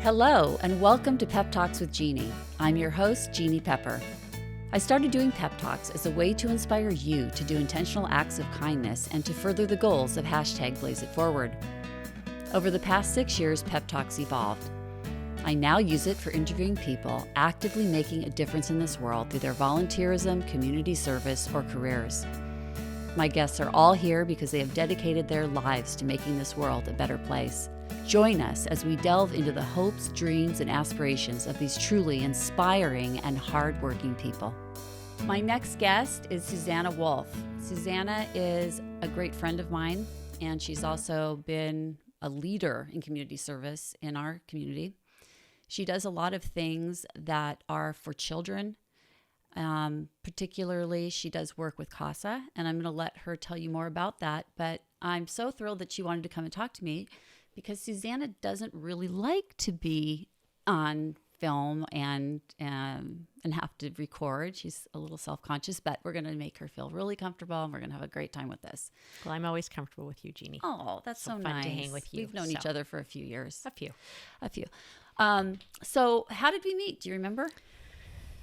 Hello, and welcome to Pep Talks with Jeanne. I'm your host, Jeanne Pepper. I started doing Pep Talks as a way to inspire you to do intentional acts of kindness and to further the goals of #BlazeItForward. Over the past 6 years, Pep Talks evolved. I now use it for interviewing people actively making a difference in this world through their volunteerism, community service, or careers. My guests are all here because they have dedicated their lives to making this world a better place. Join us as we delve into the hopes, dreams, and aspirations of these truly inspiring and hardworking people. My next guest is Susanna Wolfe. Susanna is a great friend of mine, and she's also been a leader in community service in our community. She does a lot of things that are for children. Particularly, she does work with CASA, and I'm going to let her tell you more about that. But I'm so thrilled that she wanted to come and talk to me because Susanna doesn't really like to be on film and have to record. She's a little self-conscious, but we're going to make her feel really comfortable, and we're going to have a great time with this. Well, I'm always comfortable with you, Jeanne. Oh, that's so fun nice to hang with you. We've known each other for a few years. A few. So how did we meet? Do you remember?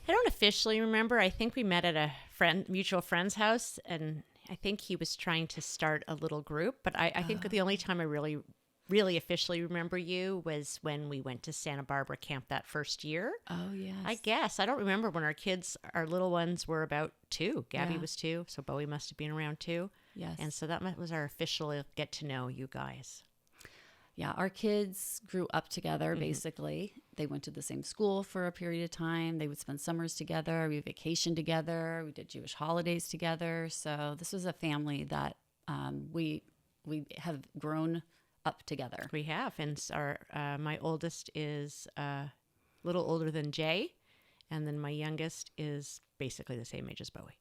I don't officially remember. I think we met at a mutual friend's house, and I think he was trying to start a little group. But I think the only time I really officially remember you was when we went to Santa Barbara camp that first year. Oh, yes. I guess. I don't remember when our little ones were about 2. Gabby was 2, so Bowie must have been around 2. Yes. And so that was our official get to know you guys. Yeah, our kids grew up together, basically. They went to the same school for a period of time. They would spend summers together. We vacationed together. We did Jewish holidays together. So this was a family that we have grown up together. We have. And my oldest is a little older than Jay. And then my youngest is basically the same age as Bowie.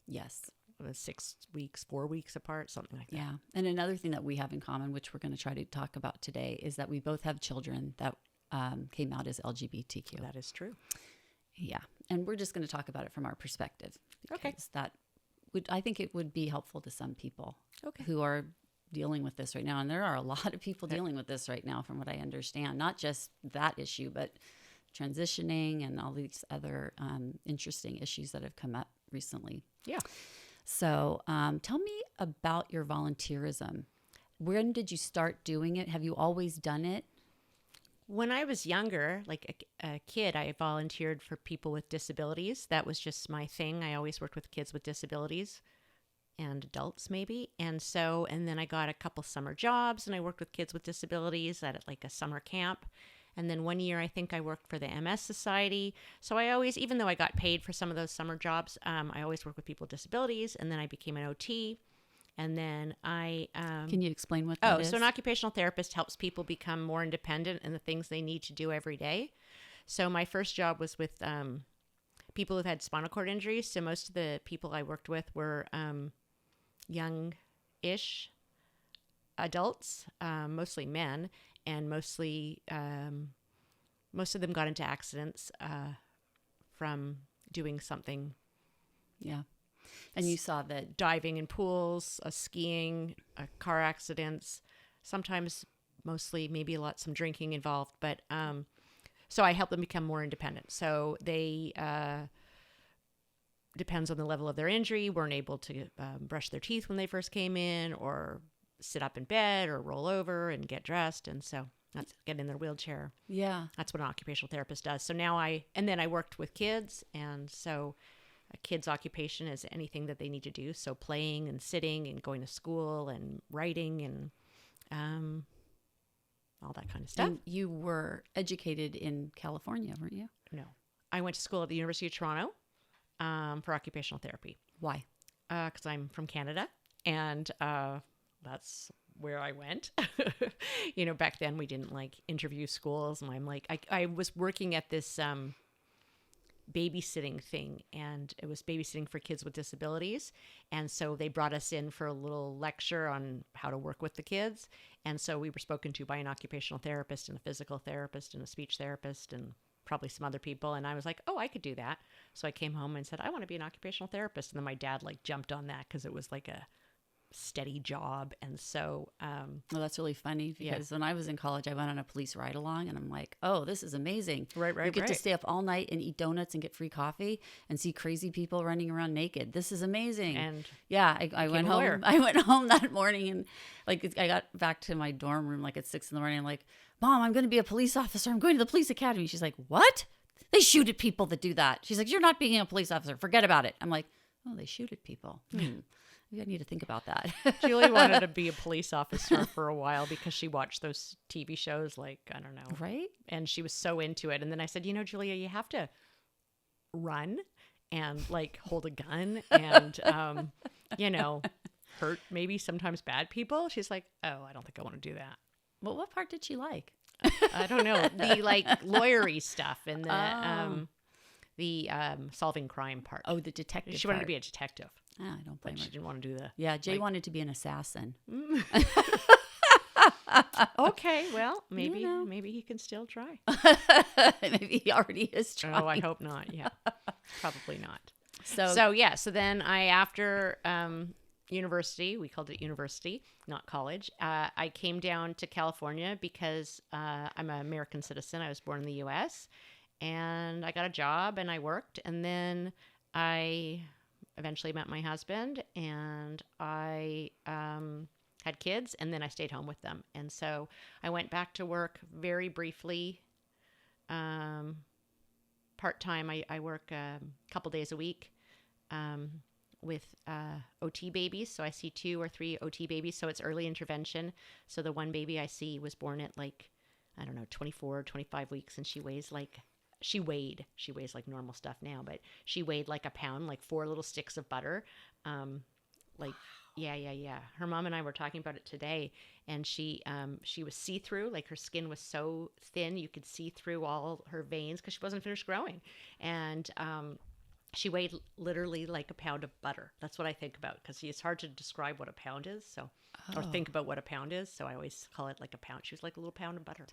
Yes. 4 weeks apart, something like that. Yeah. And another thing that we have in common, which we're going to try to talk about today, is that we both have children that came out as LGBTQ. That is true. Yeah. And we're just going to talk about it from our perspective. Okay. I think it would be helpful to some people Okay. who are dealing with this right now. And there are a lot of people dealing with this right now, from what I understand. Not just that issue, but transitioning and all these other interesting issues that have come up recently. Yeah. So tell me about your volunteerism. When did you start doing it? Have you always done it? When I was younger, like a kid, I volunteered for people with disabilities. That was just my thing. I always worked with kids with disabilities and adults maybe. And then I got a couple summer jobs, and I worked with kids with disabilities at like a summer camp. And then one year, I think I worked for the MS Society. So I always, even though I got paid for some of those summer jobs, I always worked with people with disabilities. And then I became an OT. And then Can you explain what that is? So an occupational therapist helps people become more independent in the things they need to do every day. So my first job was with people who've had spinal cord injuries. So most of the people I worked with were young-ish adults, mostly men. And most of them got into accidents from doing something. Yeah. And you saw that diving in pools, skiing, car accidents, sometimes mostly maybe some drinking involved. But so I helped them become more independent. So they, depends on the level of their injury, weren't able to brush their teeth when they first came in, or sit up in bed or roll over and get dressed. And so that's get in their wheelchair. Yeah. That's what an occupational therapist does. So now then I worked with kids. And so a kid's occupation is anything that they need to do. So playing and sitting and going to school and writing and all that kind of stuff. And you were educated in California, weren't you? No. I went to school at the University of Toronto for occupational therapy. Why? Because I'm from Canada. And that's where I went. Back then we didn't interview schools, and I'm like, I was working at this babysitting thing, and it was babysitting for kids with disabilities. And so they brought us in for a little lecture on how to work with the kids. And so we were spoken to by an occupational therapist and a physical therapist and a speech therapist and probably some other people. And I was like, oh, I could do that. So I came home and said, I want to be an occupational therapist. And then my dad jumped on that because it was like a steady job. And so, well, that's really funny because when I was in college, I went on a police ride along and I'm like, oh, this is amazing. Right. You get to stay up all night and eat donuts and get free coffee and see crazy people running around naked. This is amazing. And yeah, I went home. I went home that morning and like I got back to my dorm room like at 6 a.m. I'm like, Mom, I'm going to be a police officer. I'm going to the police academy. She's like, what? They shoot at people that do that. She's like, you're not being a police officer. Forget about it. I'm like, oh, they shoot at people. Maybe I need to think about that. Julie wanted to be a police officer for a while because she watched those TV shows like, I don't know. Right? And she was so into it. And then I said, Julia, you have to run and like hold a gun and, hurt maybe sometimes bad people. She's like, oh, I don't think I want to do that. Well, what part did she like? I don't know. The like lawyery stuff and the solving crime part. Oh, the detective She wanted to be a detective. I don't blame her. She didn't want to do the... Yeah, Jay wanted to be an assassin. Okay, well, maybe he can still try. Maybe he already is trying. Oh, I hope not. Yeah, probably not. So then after university, we called it university, not college. I came down to California because I'm an American citizen. I was born in the U.S. and I got a job and I worked, and then I eventually met my husband and I had kids, and then I stayed home with them. And so I went back to work very briefly, part-time. I work a couple days a week with OT babies. So I see 2 or 3 OT babies. So it's early intervention. So the one baby I see was born at 24, 25 weeks, and she weighs like normal stuff now, but she weighed like a pound, like 4 little sticks of butter. Yeah. Her mom and I were talking about it today, and she was see-through, like her skin was so thin you could see through all her veins because she wasn't finished growing. And she weighed literally like a pound of butter. That's what I think about, because it's hard to describe what a pound is, or think about what a pound is. So I always call it like a pound. She was like a little pound of butter.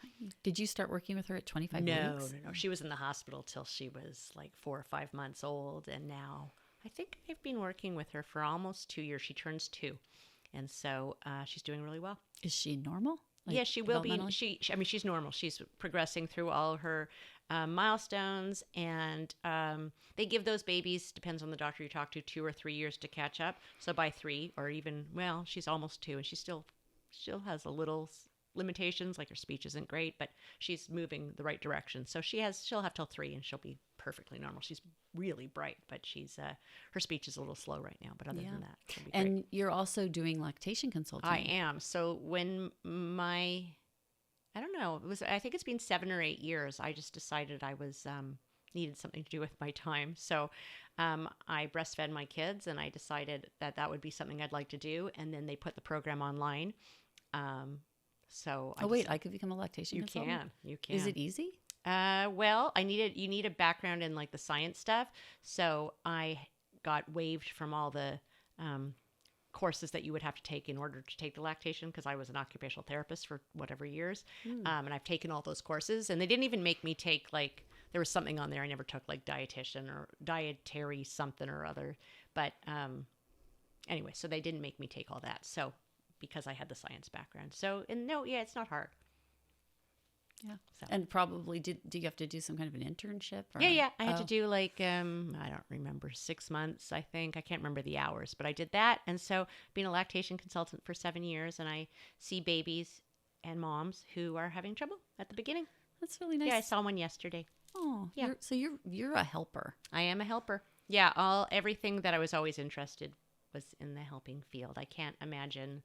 Did you start working with her at 25 weeks? No. She was in the hospital till she was like 4 or 5 months old, and now I think I've been working with her for almost 2 years. She turns 2, and so she's doing really well. Is she normal? Yeah, she will be. She's normal. She's progressing through all her milestones, and they give those babies, depends on the doctor you talk to, 2 or 3 years to catch up. So by 3, or even, well, she's almost 2, and she still has a little limitations, like her speech isn't great, but she's moving the right direction. So she'll have till 3, and she'll be perfectly normal. She's really bright, but she's her speech is a little slow right now. But other than that, she'll be great. And you're also doing lactation consulting. I am. So when I don't know, I think it's been 7 or 8 years. I just decided I was needed something to do with my time. So I breastfed my kids, and I decided that would be something I'd like to do. And then they put the program online. I could become a lactation consultant? You can. Is it easy? Well, you need a background in like the science stuff. So I got waived from all the courses that you would have to take in order to take the lactation, because I was an occupational therapist for whatever years. And I've taken all those courses, and they didn't even make me take there was something on there I never took, like dietitian or dietary something or other. But anyway, so they didn't make me take all that. So because I had the science background. So, it's not hard. Yeah. So. And probably, do you have to do some kind of an internship? Or? Yeah. I had to do I don't remember, 6 months, I think. I can't remember the hours, but I did that. And so being a lactation consultant for 7 years, and I see babies and moms who are having trouble at the beginning. That's really nice. Yeah, I saw one yesterday. Oh, yeah. You're a helper. I am a helper. Yeah, everything that I was always interested was in the helping field. I can't imagine,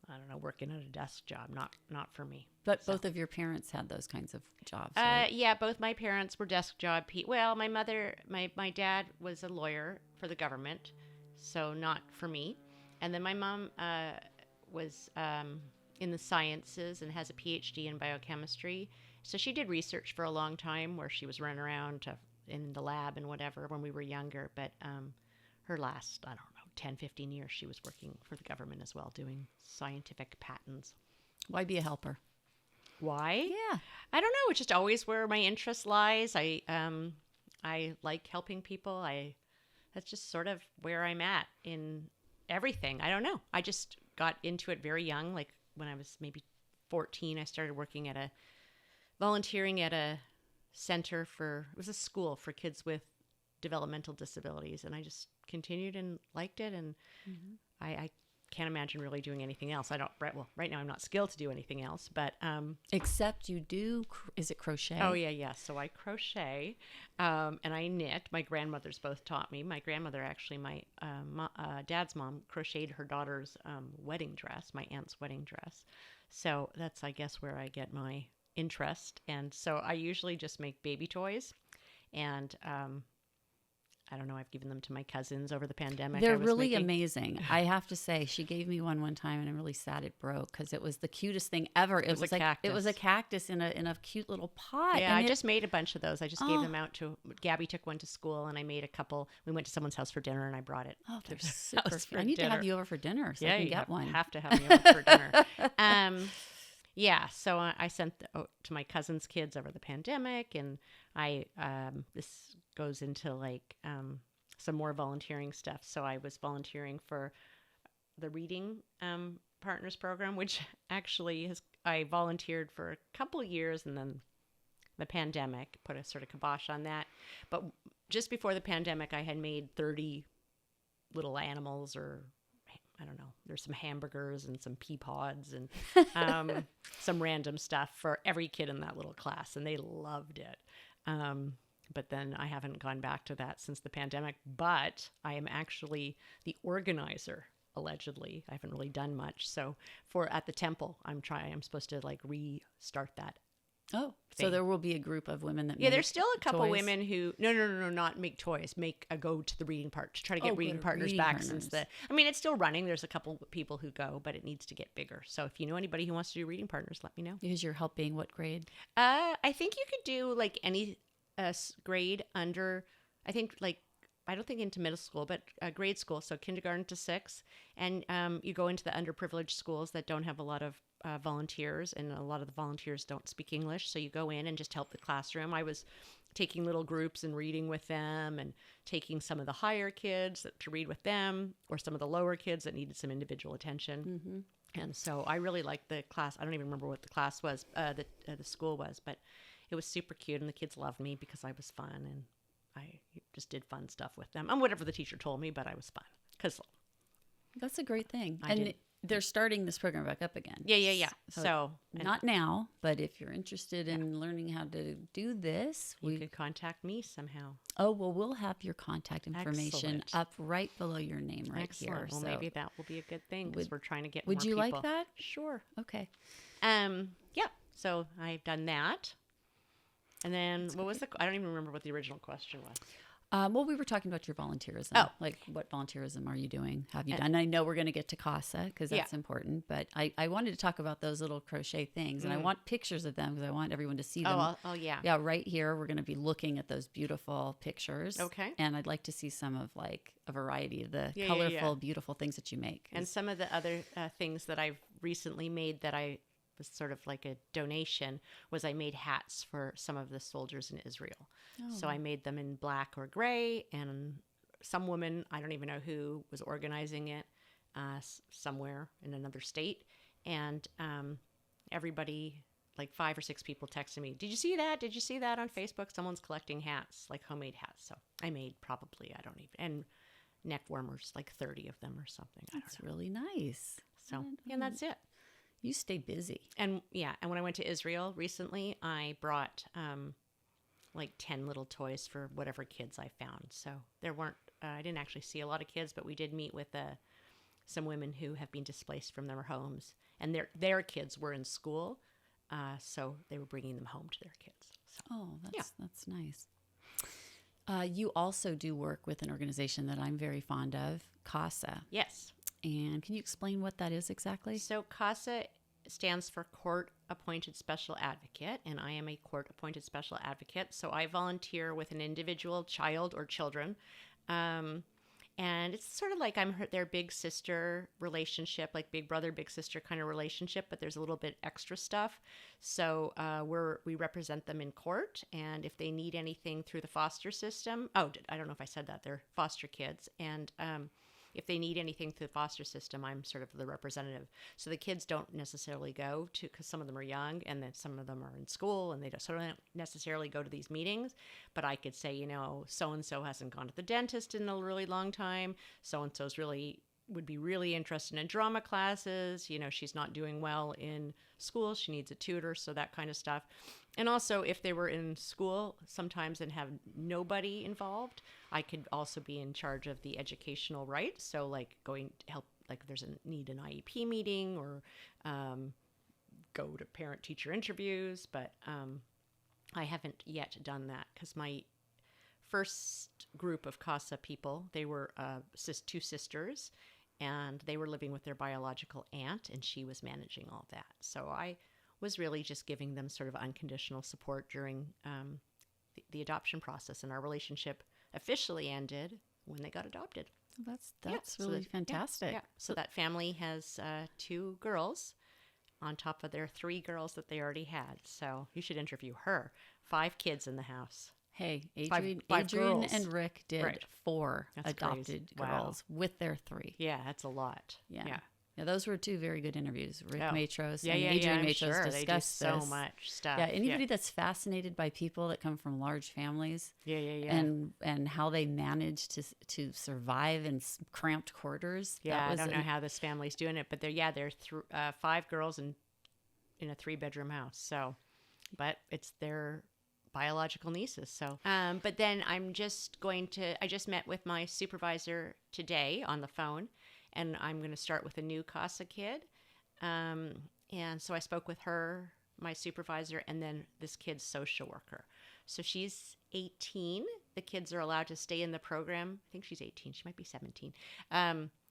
I don't know, working at a desk job. Not for me. But both of your parents had those kinds of jobs, right? Yeah, both my parents were desk job people. Well, my mother, my dad was a lawyer for the government, so not for me. And then my mom was in the sciences and has a PhD in biochemistry. So she did research for a long time, where she was running around in the lab and whatever when we were younger. But her last, I don't know, 10, 15 years, she was working for the government as well, doing scientific patents. Why be a helper? Why? Yeah. I don't know. It's just always where my interest lies. I like helping people. That's just sort of where I'm at in everything. I don't know. I just got into it very young. Like when I was maybe 14, I started volunteering at a center it was a school for kids with developmental disabilities. And I just continued and liked it. And I can't imagine really doing anything else. Right now I'm not skilled to do anything else, but except you do. Is it crochet? Oh yeah. So I crochet, and I knit. My grandmothers both taught me. My grandmother, actually, my dad's mom, crocheted her daughter's wedding dress, my aunt's wedding dress. So that's, I guess, where I get my interest. And so I usually just make baby toys, and I don't know, I've given them to my cousins over the pandemic. They're really amazing. I have to say, she gave me one time, and I'm really sad it broke because it was the cutest thing ever. It was like cactus. It was a cactus in a cute little pot. Yeah, I just made a bunch of those. I just gave them out to Gabby. Took one to school, and I made a couple. We went to someone's house for dinner, and I brought it. Oh, they're super cute. I need to have you over for dinner so I can get one. Have to have me over for dinner. Yeah, so I sent to my cousin's kids over the pandemic, and this goes into like some more volunteering stuff. So I was volunteering for the Reading Partners program, which actually I volunteered for a couple of years, and then the pandemic put a sort of kibosh on that. But just before the pandemic, I had made 30 little animals, or I don't know, there's some hamburgers and some pea pods and some random stuff for every kid in that little class, and they loved it. But then I haven't gone back to that since the pandemic, but I am actually the organizer, allegedly. I haven't really done much. So at the temple, I'm supposed to like restart that. Oh, thing. So there will be a group of women that there's still a couple toys. Women who not make toys, go to the reading part to try to get reading partners back since it's still running. There's a couple people who go, but it needs to get bigger. So if you know anybody who wants to do reading partners, let me know. Because you're helping what grade? I think you could do like any grade under, I don't think into middle school, but grade school. So kindergarten to 6. And you go into the underprivileged schools that don't have a lot of volunteers, and a lot of the volunteers don't speak English. So you go in and just help the classroom. I was taking little groups and reading with them, and taking some of the higher kids to read with them, or some of the lower kids that needed some individual attention. Mm-hmm. And so I really liked the class. I don't even remember what the class was, the school was, but it was super cute, and the kids loved me because I was fun, and I just did fun stuff with them. And whatever the teacher told me, but I was fun. Because that's a great thing. And they're starting this program back up again. Yeah. So not now, but if you're interested in learning how to do this, you could contact me somehow. Oh, well, we'll have your contact information Excellent. up right below your name Excellent. here. Well, so maybe that will be a good thing, because we're trying to get more people. Would you like that? Sure. Okay. Yeah. So I've done that. And then I don't even remember what the original question was. Well, we were talking about your volunteerism. Oh. Like, what volunteerism are you doing? Have you done? And I know we're going to get to CASA because that's important, but I wanted to talk about those little crochet things, and I want pictures of them because I want everyone to see them. Oh, yeah. Yeah, right here, we're going to be looking at those beautiful pictures. Okay. And I'd like to see some of like a variety of the colorful, beautiful things that you make. And some of the other things that I've recently made that I was sort of like a donation was I made hats for some of the soldiers in Israel. Oh. So I made them in black or gray, and some woman, I don't even know who, was organizing it somewhere in another state. And everybody, like 5 or 6 people texted me, did you see that? Did you see that on Facebook? Someone's collecting hats, like homemade hats. So I made and neck warmers, like 30 of them or something. That's really nice. So, and that's it. You stay busy. And when I went to Israel recently, I brought like 10 little toys for whatever kids I found. So there weren't, I didn't actually see a lot of kids, but we did meet with some women who have been displaced from their homes, and their kids were in school. So they were bringing them home to their kids. So, that's nice. You also do work with an organization that I'm very fond of, CASA. Yes. And can you explain what that is exactly? So CASA stands for Court Appointed Special Advocate, and I am a Court Appointed Special Advocate. So I volunteer with an individual child or children, and it's sort of like I'm their big sister relationship, like big brother, big sister kind of relationship, but there's a little bit extra stuff. So we represent them in court, and if they need anything through the foster system, I don't know if I said that, they're foster kids, and if they need anything through the foster system, I'm sort of the representative. So the kids don't necessarily go to, because some of them are young and then some of them are in school and they don't necessarily go to these meetings. But I could say, so-and-so hasn't gone to the dentist in a really long time. So-and-so's would be really interested in drama classes. She's not doing well in school. She needs a tutor. So that kind of stuff. And also, if they were in school sometimes and have nobody involved, I could also be in charge of the educational rights. So like going to help, like if there's need an IEP meeting or go to parent-teacher interviews. But I haven't yet done that because my first group of CASA people, they were two sisters, and they were living with their biological aunt, and she was managing all that. So I was really just giving them sort of unconditional support during the adoption process, and our relationship officially ended when they got adopted. That's really fantastic. Yeah. So that family has 2 girls on top of their 3 girls that they already had. So you should interview her. 5 kids in the house. Hey, Five Adrian girls. and Rick did 4 That's adopted crazy. girls with their 3. Yeah, that's a lot. Yeah. Those were 2 very good interviews. Rick Matros and I'm Adrian Matros sure. discussed They do this. so much stuff. Yeah, anybody that's fascinated by people that come from large families, and how they manage to survive in cramped quarters. Yeah, I don't know how this family's doing it, but they're 5 girls in a 3-bedroom house. So, but it's their biological nieces. So, but then I just met with my supervisor today on the phone, and I'm going to start with a new CASA kid. And so I spoke with her, my supervisor, and then this kid's social worker. So she's 18. The kids are allowed to stay in the program. I think she's 18. She might be 17.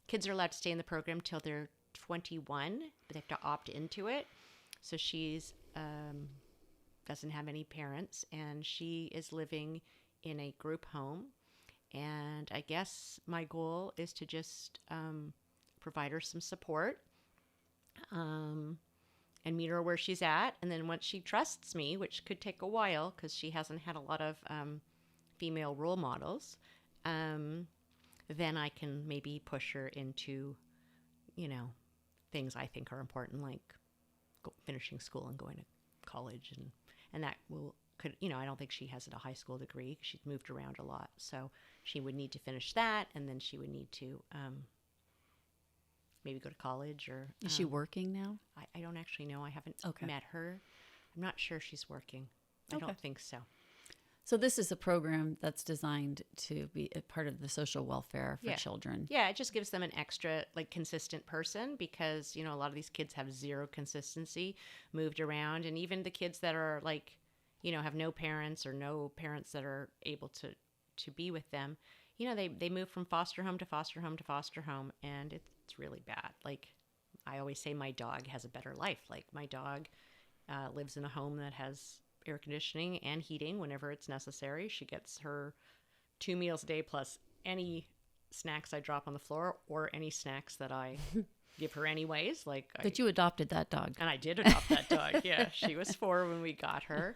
Kids are allowed to stay in the program till they're 21, but they have to opt into it. So she's doesn't have any parents, and she is living in a group home. And I guess my goal is to just provide her some support and meet her where she's at. And then once she trusts me, which could take a while because she hasn't had a lot of female role models, then I can maybe push her into, things I think are important, like finishing school and going to college. And that I don't think she has a high school degree. She's moved around a lot. So she would need to finish that, and then she would need to maybe go to college. Or is she working now? I don't actually know. I haven't met her. I'm not sure she's working. I don't think so. So this is a program that's designed to be a part of the social welfare for children. Yeah, it just gives them an extra, consistent person because, a lot of these kids have zero consistency, moved around. And even the kids that are, have no parents or no parents that are able to be with them, they move from foster home to foster home to foster home, and it's really bad. I always say my dog has a better life. My dog lives in a home that has air conditioning and heating whenever it's necessary. She gets her 2 meals a day plus any snacks I drop on the floor or any snacks that I give her anyways. But you adopted that dog. And I did adopt that dog. Yeah, she was 4 when we got her.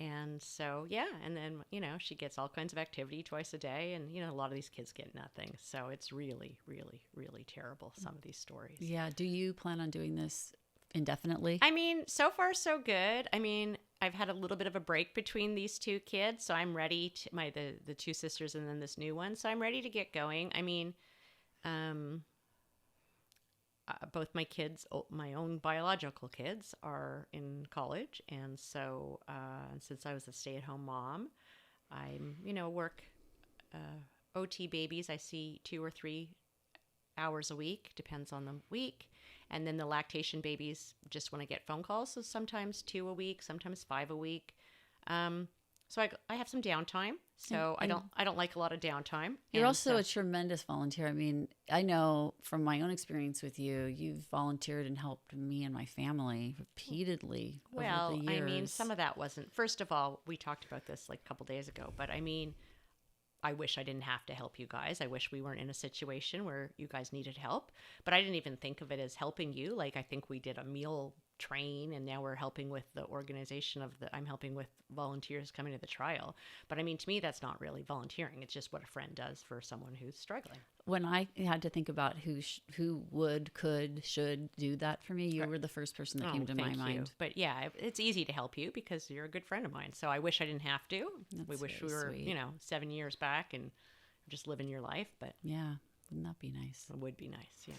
And so, and then, she gets all kinds of activity twice a day. And, a lot of these kids get nothing. So it's really, really, really terrible, some of these stories. Yeah. Do you plan on doing this indefinitely? So far so good. I've had a little bit of a break between these 2 kids, so I'm ready to the 2 sisters and then this new one. So I'm ready to get going. Both my kids, my own biological kids, are in college, and so since I was a stay-at-home mom, I'm work OT babies. I see 2 or 3 hours a week, depends on the week. And then the lactation babies just when I get phone calls. So sometimes 2 a week, sometimes 5 a week. So I have some downtime. So I don't like a lot of downtime. You're also a tremendous volunteer. I know from my own experience with you, you've volunteered and helped me and my family repeatedly over the years. Some of that wasn't. First of all, we talked about this a couple days ago, but I wish I didn't have to help you guys. I wish we weren't in a situation where you guys needed help. But I didn't even think of it as helping you. I think we did a meal train, and now we're helping with the organization of I'm helping with volunteers coming to the trial. But I mean, to me, that's not really volunteering. It's just what a friend does for someone who's struggling. When I had to think about who would, could, should do that for me, you were the first person that came to my mind. But yeah, it's easy to help you because you're a good friend of mine. So I wish I didn't have to. We wish we were, sweet. 7 years back and just living your life. But yeah, wouldn't that be nice? It would be nice, yeah.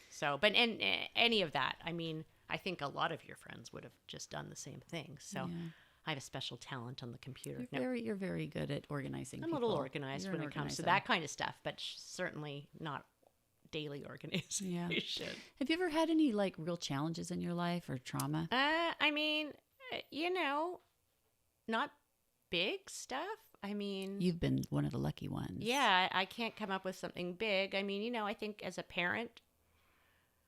So, but and any of that, I mean, I think a lot of your friends would have just done the same thing. So Yeah. I have a special talent on the computer. You're very good at organizing. I'm a little organized when it comes to that kind of stuff, but certainly not daily organization. Yeah. Have you ever had any like real challenges in your life or trauma? I mean, not big stuff. I mean, You've been one of the lucky ones. Yeah, I can't come up with something big. I mean, I think as a parent,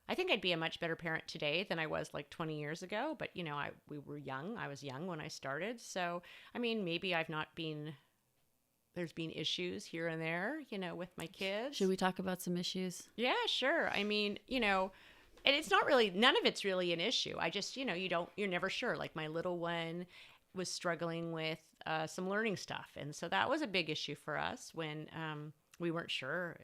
I think I'd be a much better parent today than I was like 20 years ago. But, we were young. I was young when I started. So, I mean, maybe there's been issues here and there, with my kids. Should we talk about some issues? Yeah, sure. I mean, and it's not really, none of it's really an issue. I just, you're never sure. Like my little one was struggling with some learning stuff. And so that was a big issue for us when we weren't sure.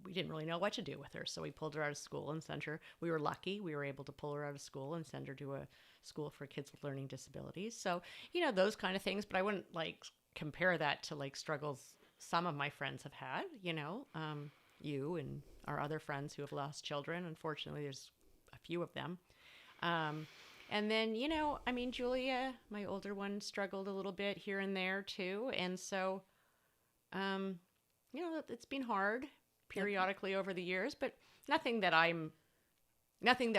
We didn't really know what to do with her. So we pulled her out of school and sent her. We were lucky. We were able to pull her out of school and send her to a school for kids with learning disabilities. So, those kind of things. But I wouldn't like compare that to like struggles some of my friends have had, you and our other friends who have lost children. Unfortunately, there's a few of them. And then, I mean, Julia, my older one, struggled a little bit here and there too. And so, it's been hard periodically over the years, but nothing that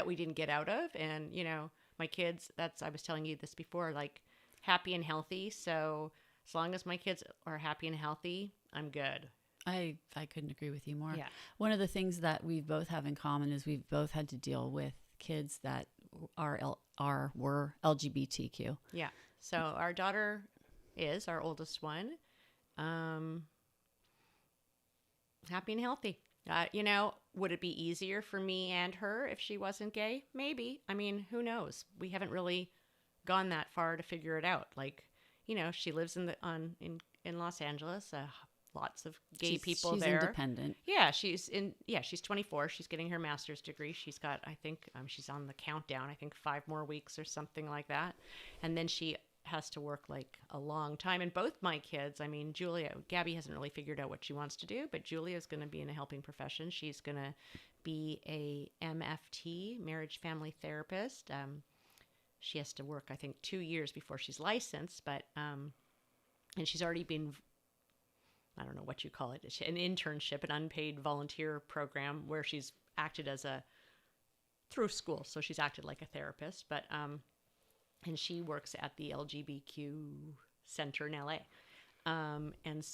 we didn't get out of. And, my kids, I was telling you this before, like happy and healthy. So as long as my kids are happy and healthy, I'm good. I couldn't agree with you more. Yeah. One of the things that we both have in common is we've both had to deal with kids that were LGBTQ. Yeah. So our daughter is our oldest one. Happy and healthy. Would it be easier for me and her if she wasn't gay? Maybe. I mean, who knows? We haven't really gone that far to figure it out. Like, she lives in Los Angeles. Lots of gay people there. She's independent. Yeah, she's 24. She's getting her master's degree. She's got, I think, she's on the countdown. I think 5 more weeks or something like that. And then she has to work like a long time. And both my kids, I mean, Gabby hasn't really figured out what she wants to do, but Julia's going to be in a helping profession. She's going to be a MFT, marriage family therapist. She has to work, I think, 2 years before she's licensed, but, and she's already been, I don't know what you call it, an internship, an unpaid volunteer program where she's acted through school. So she's acted like a therapist, but, and she works at the LGBTQ center in LA. And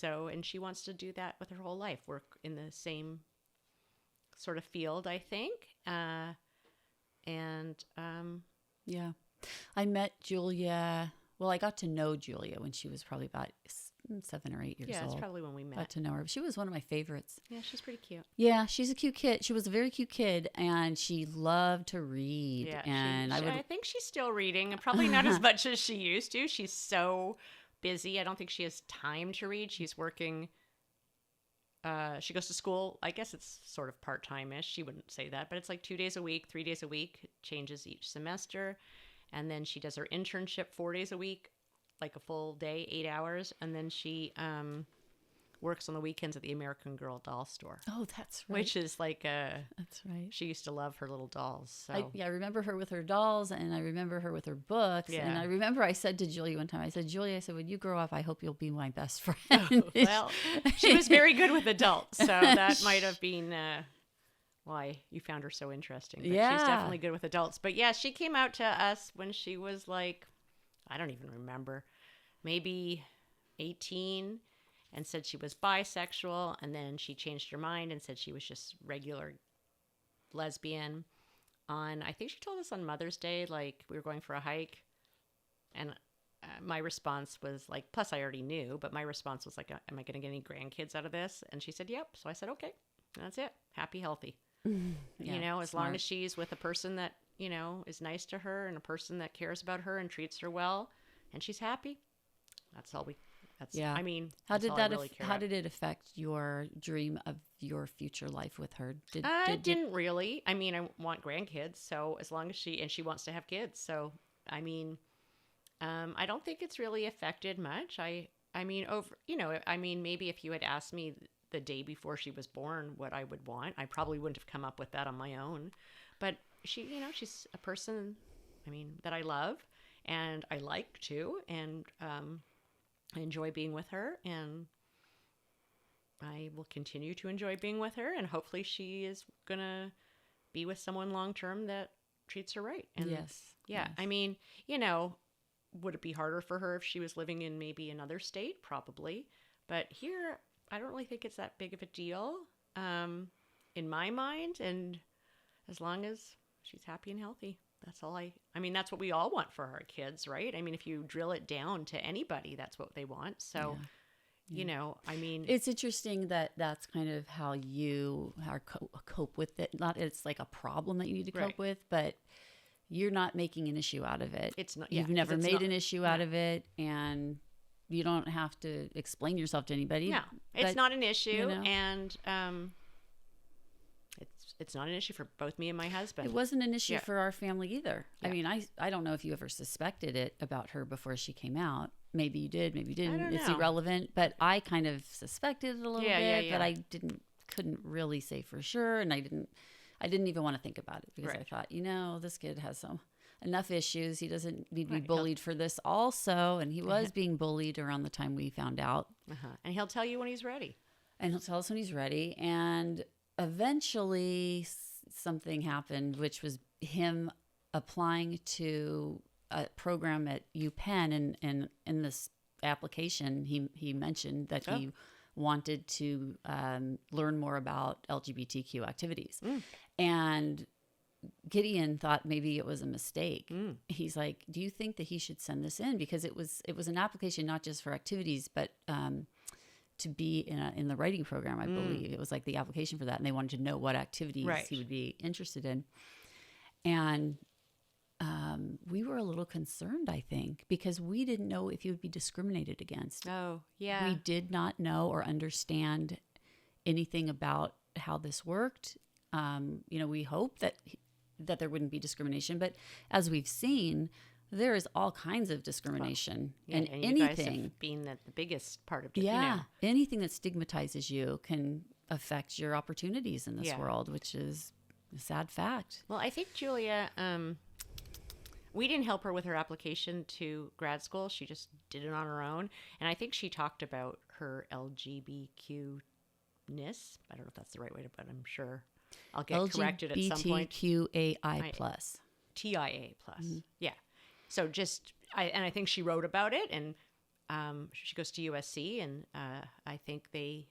she wants to do that with her whole life, work in the same sort of field, I think. Yeah. I met Julia. Well, I got to know Julia when she was probably about 7 or 8 years old. Yeah, that's probably when we met. Got to know her. She was one of my favorites. Yeah, she's pretty cute. Yeah, she's a cute kid. She was a very cute kid, and she loved to read. Yeah, and I think she's still reading, and probably not as much as she used to. She's so busy. I don't think she has time to read. She's working. She goes to school. I guess it's sort of part-time-ish. She wouldn't say that, but it's like 2 days a week, 3 days a week. It changes each semester. And then she does her internship 4 days a week, like a full day, 8 hours. And then she works on the weekends at the American Girl doll store. Oh, that's right. Which is like that's right. She used to love her little dolls. So. I remember her with her dolls, and I remember her with her books. Yeah. And I remember I said to Julia one time, I said, Julia, when you grow up, I hope you'll be my best friend. Oh, well, she was very good with adults, so that might have been why you found her so interesting. But yeah. She's definitely good with adults. But yeah, she came out to us when she was like, I don't even remember, maybe 18, and said she was bisexual. And then she changed her mind and said she was just regular lesbian. I think she told us on Mother's Day, like we were going for a hike. And my response was like, plus I already knew, but my response was like, am I going to get any grandkids out of this? And she said, yep. So I said, okay, that's it. Happy, healthy. Yeah, as long as she's with a person that is nice to her and a person that cares about her and treats her well, and she's happy. That's all we. That's Yeah. I mean, How that's did all that? I really care How about. did it affect your dream of your future life with her? Didn't really. I mean, I want grandkids, so as long as she wants to have kids, so I mean, I don't think it's really affected much. I mean, maybe if you had asked me the day before she was born what I would want, I probably wouldn't have come up with that on my own. But she's a person, I mean, that I love and I like too, and I enjoy being with her, and I will continue to enjoy being with her, and hopefully she is gonna be with someone long term that treats her right. And Yes. yeah, Yes. I mean, would it be harder for her if she was living in maybe another state? Probably. But here, I don't really think it's that big of a deal in my mind. And as long as she's happy and healthy, that's all I mean, that's what we all want for our kids, right? I mean, if you drill it down to anybody, that's what they want. So, I mean. It's interesting that that's kind of how you are cope with it. Not it's like a problem that you need to cope with, but you're not making an issue out of it. It's not. You've never made an issue out of it, and you don't have to explain yourself to anybody. No, it's not an issue, know. And it's not an issue for both me and my husband. It wasn't an issue for our family either. Yeah. I mean, I don't know if you ever suspected it about her before she came out. Maybe you did, maybe you didn't. I don't know. It's irrelevant, but I kind of suspected it a little bit, but I couldn't really say for sure, and I didn't even want to think about it because I thought, this kid has enough issues. He doesn't need to be bullied for this also, and he was being bullied around the time we found out. And he'll tell you when he's ready. And he'll tell us when he's ready, and eventually something happened, which was him applying to a program at UPenn, and in this application he mentioned that he wanted to learn more about LGBTQ activities. And Gideon thought maybe it was a mistake. He's like, do you think that he should send this in? Because it was an application not just for activities, but to be in the writing program, I believe. It was like the application for that, and they wanted to know what activities he would be interested in. And we were a little concerned, I think, because we didn't know if he would be discriminated against. Oh, yeah. We did not know or understand anything about how this worked. We hope that there wouldn't be discrimination, but as we've seen, there is all kinds of discrimination, and you anything guys have been the biggest part of it. Anything that stigmatizes you can affect your opportunities in this world, which is a sad fact. Well, I think Julia, we didn't help her with her application to grad school. She just did it on her own, and I think she talked about her LGBTQ-ness. I don't know if that's the right way to put it. I'm sure I'll get corrected at some point. LGBTQAI plus. TIA plus. Yeah. So I think she wrote about it, and she goes to USC, and I think they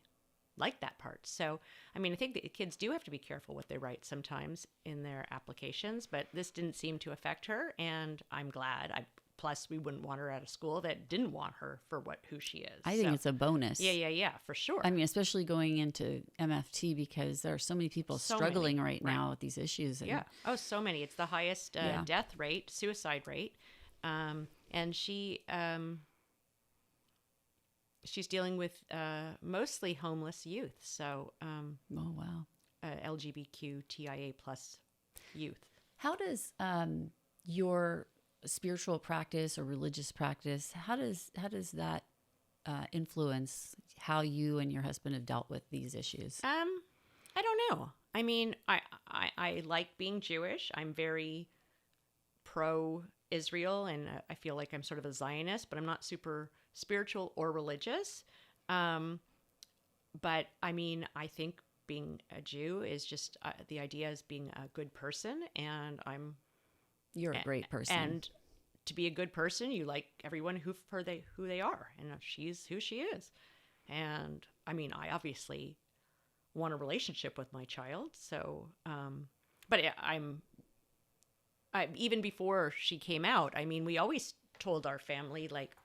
like that part. So, I mean, I think the kids do have to be careful what they write sometimes in their applications, but this didn't seem to affect her, and I'm glad. Plus, we wouldn't want her at a school that didn't want her for who she is. I think it's a bonus. Yeah, for sure. I mean, especially going into MFT, because there are so many people struggling right now with these issues. And so many. It's the highest death rate, suicide rate. And she's dealing with mostly homeless youth. So, LGBTQTIA plus youth. How does your spiritual practice or religious practice, how does that influence how you and your husband have dealt with these issues? I don't know. I mean, I like being Jewish. I'm very pro-Israel, and I feel like I'm sort of a Zionist, but I'm not super spiritual or religious. But I mean, I think being a Jew is just the idea is being a good person, and you're a great person. And to be a good person, you like everyone who they are, and she's who she is. And I mean, I obviously want a relationship with my child. So, but I even before she came out, I mean, we always told our family, like,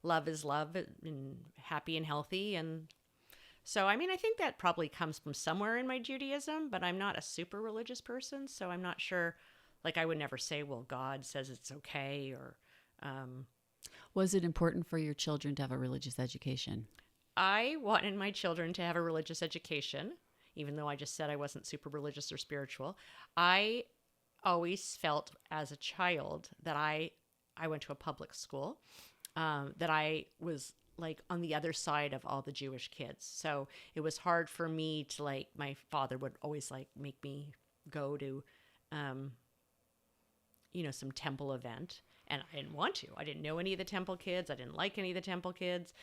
love is love, and happy and healthy. And so, I mean, I think that probably comes from somewhere in my Judaism, but I'm not a super religious person, so I'm not sure Like I would never say, well, God says it's okay, or Was it important for your children to have a religious education? I wanted my children to have a religious education, even though I just said I wasn't super religious or spiritual. I always felt as a child that I went to a public school, that I was like on the other side of all the Jewish kids. So it was hard for me to like, my father would always like make me go to, some temple event. And I didn't want to. I didn't know any of the temple kids. I didn't like any of the temple kids.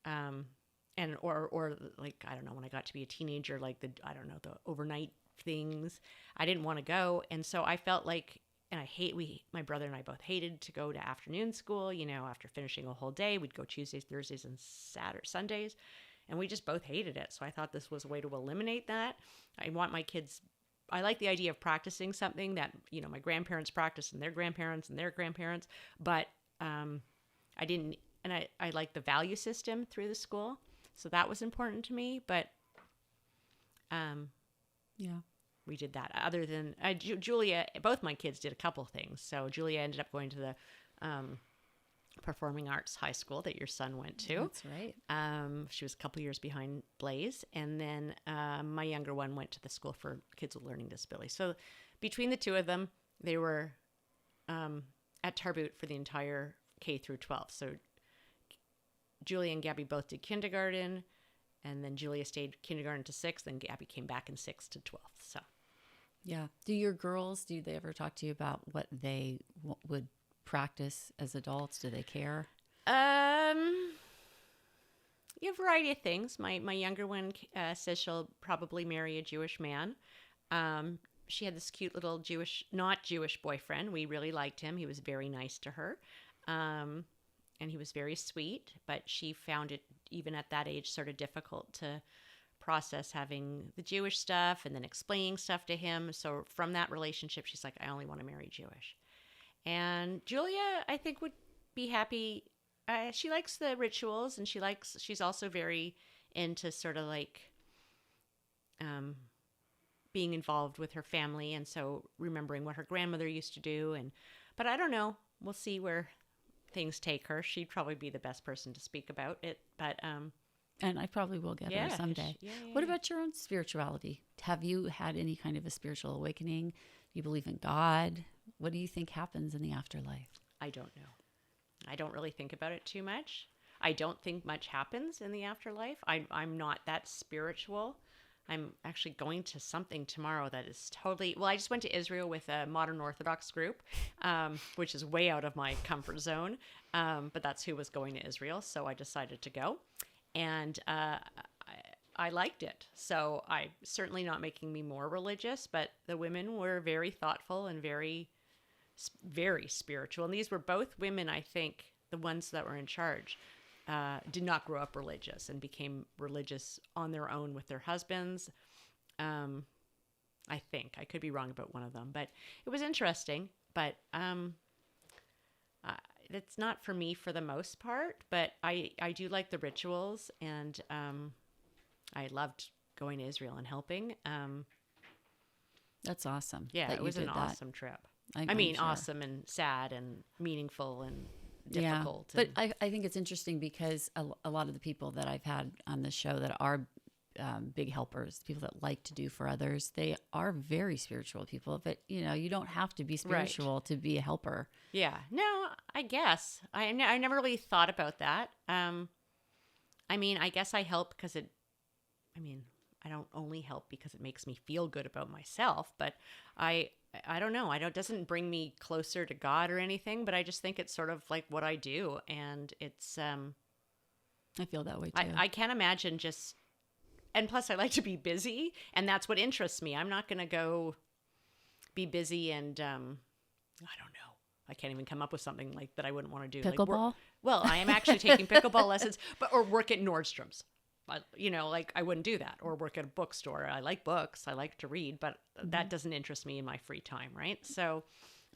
Or like, I don't know, when I got to be a teenager, like the overnight things, I didn't want to go. And so I felt like, and my brother and I both hated to go to afternoon school, after finishing a whole day, we'd go Tuesdays, Thursdays, and Sundays. And we just both hated it. So I thought this was a way to eliminate that. I want my kids, I like the idea of practicing something that, my grandparents practiced and their grandparents and their grandparents, but I didn't, and I like the value system through the school. So that was important to me, but yeah, we did that. Other than Julia, both my kids did a couple things. So Julia ended up going to the performing arts high school that your son went to. That's right. She was a couple years behind Blaze. And then my younger one went to the school for kids with learning disabilities. So between the two of them, they were at Tarboot for the entire K through 12. So Julia and Gabby both did kindergarten, and then Julia stayed kindergarten to 6th, and Gabby came back in 6th to 12th. So, yeah. Do they ever talk to you about what they would practice as adults? Do they care? Yeah, a variety of things. My younger one says she'll probably marry a Jewish man. She had this cute little not Jewish boyfriend. We really liked him. He was very nice to her. And he was very sweet, but she found it, even at that age, sort of difficult to process having the Jewish stuff and then explaining stuff to him. So from that relationship, she's like, I only want to marry Jewish. And Julia, I think, would be happy. She likes the rituals, and she's also very into sort of like being involved with her family, and so remembering what her grandmother used to do. But I don't know. We'll see where things take her. She'd probably be the best person to speak about it, but and I probably will get her someday. What about your own spirituality? Have you had any kind of a spiritual awakening? You believe in God? What do you think happens in the afterlife? I don't know. I don't really think about it too much. I don't think much happens in the afterlife. I'm not that spiritual. I'm actually going to something tomorrow that is totally... Well, I just went to Israel with a modern Orthodox group, which is way out of my comfort zone. But that's who was going to Israel, so I decided to go. And I liked it. So I'm certainly not making me more religious, but the women were very thoughtful and very, very spiritual. And these were both women, I think, the ones that were in charge. Did not grow up religious and became religious on their own with their husbands. I think. I could be wrong about one of them, but it was interesting. But it's not for me for the most part, but I do like the rituals, and I loved going to Israel and helping. That's awesome. Yeah, it was an awesome trip. I mean, sure. Awesome and sad and meaningful and difficult. Yeah, but I think it's interesting because a lot of the people that I've had on the show that are big helpers, people that like to do for others, they are very spiritual people. But, you don't have to be spiritual to be a helper. Yeah. No, I guess. I never really thought about that. I mean, I guess I help because I don't only help because it makes me feel good about myself, but I don't know. It doesn't bring me closer to God or anything, but I just think it's sort of like what I do. And it's, I feel that way too. I can't imagine and plus I like to be busy, and that's what interests me. I'm not going to go be busy and, I don't know. I can't even come up with something like that I wouldn't want to do. Pickleball? Well, I am actually taking pickleball lessons, or work at Nordstrom's. I wouldn't do that, or work at a bookstore. I like books. I like to read, but that doesn't interest me in my free time, right? So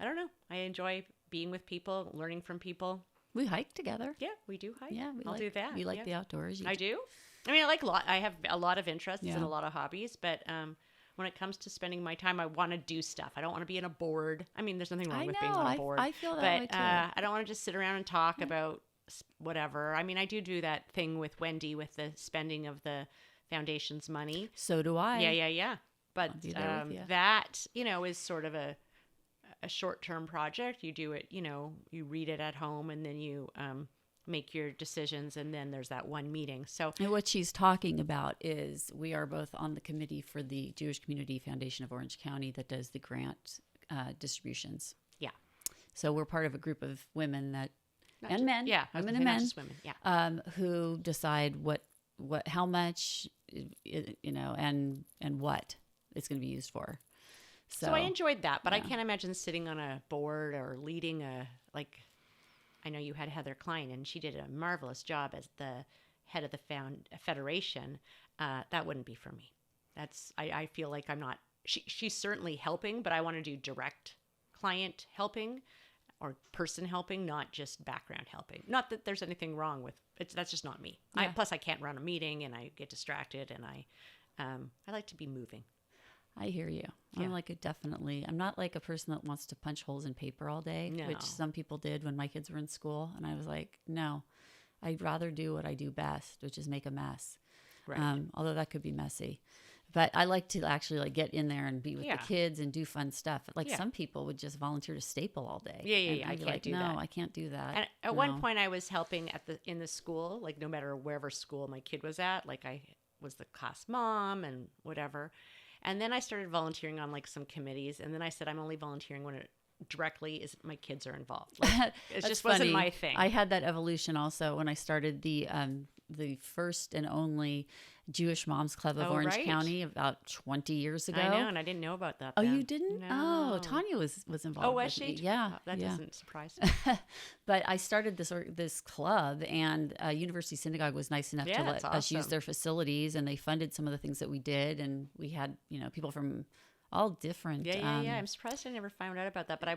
I don't know. I enjoy being with people, learning from people. We hike together. Yeah, we do hike. Yeah, I'll do that. You like the outdoors. I do. I mean, I have a lot of interests and a lot of hobbies, but when it comes to spending my time, I want to do stuff. I don't want to be in a board. I mean, there's nothing wrong with being on a board. I feel that way too. I don't want to just sit around and talk about whatever. I mean, I do that thing with Wendy with the spending of the foundation's money. So do I. Yeah. But that, is sort of a short-term project. You do it, you read it at home, and then you make your decisions, and then there's that one meeting. So and what she's talking about is we are both on the committee for the Jewish Community Foundation of Orange County that does the grant distributions. Yeah. So we're part of a group of women and men. Yeah. Women and men. Just women. Yeah. Who decide how much, and what it's going to be used for. So I enjoyed that, but I can't imagine sitting on a board or leading I know you had Heather Klein, and she did a marvelous job as the head of the federation. That wouldn't be for me. I feel like I'm not, she's certainly helping, but I want to do direct client helping or person helping, not just background helping. Not that there's anything wrong with it. That's just not me. Yeah. Plus I can't run a meeting, and I get distracted, and I like to be moving. I hear you. Yeah. I'm not like a person that wants to punch holes in paper all day, which some people did when my kids were in school. And I was like, no, I'd rather do what I do best, which is make a mess. Right. Although that could be messy. But I like to actually get in there and be with the kids and do fun stuff. Some people would just volunteer to staple all day. Yeah. I can't do that. No, I can't do that. And at one point I was helping in the school, like no matter wherever school my kid was at, like I was the class mom and whatever. And then I started volunteering on some committees. And then I said, I'm only volunteering when it directly is my kids are involved. It just wasn't my thing. I had that evolution also when I started the first and only Jewish Moms Club of Orange County about 20 years ago. I know, and I didn't know about that. Oh, then. you didn't? No. Oh, Tanya was involved. Oh, was she? Yeah. Oh, that doesn't surprise me. But I started this club, and University Synagogue was nice enough to let us use their facilities, and they funded some of the things that we did, and we had people from all different. Yeah. I'm surprised I never found out about that. But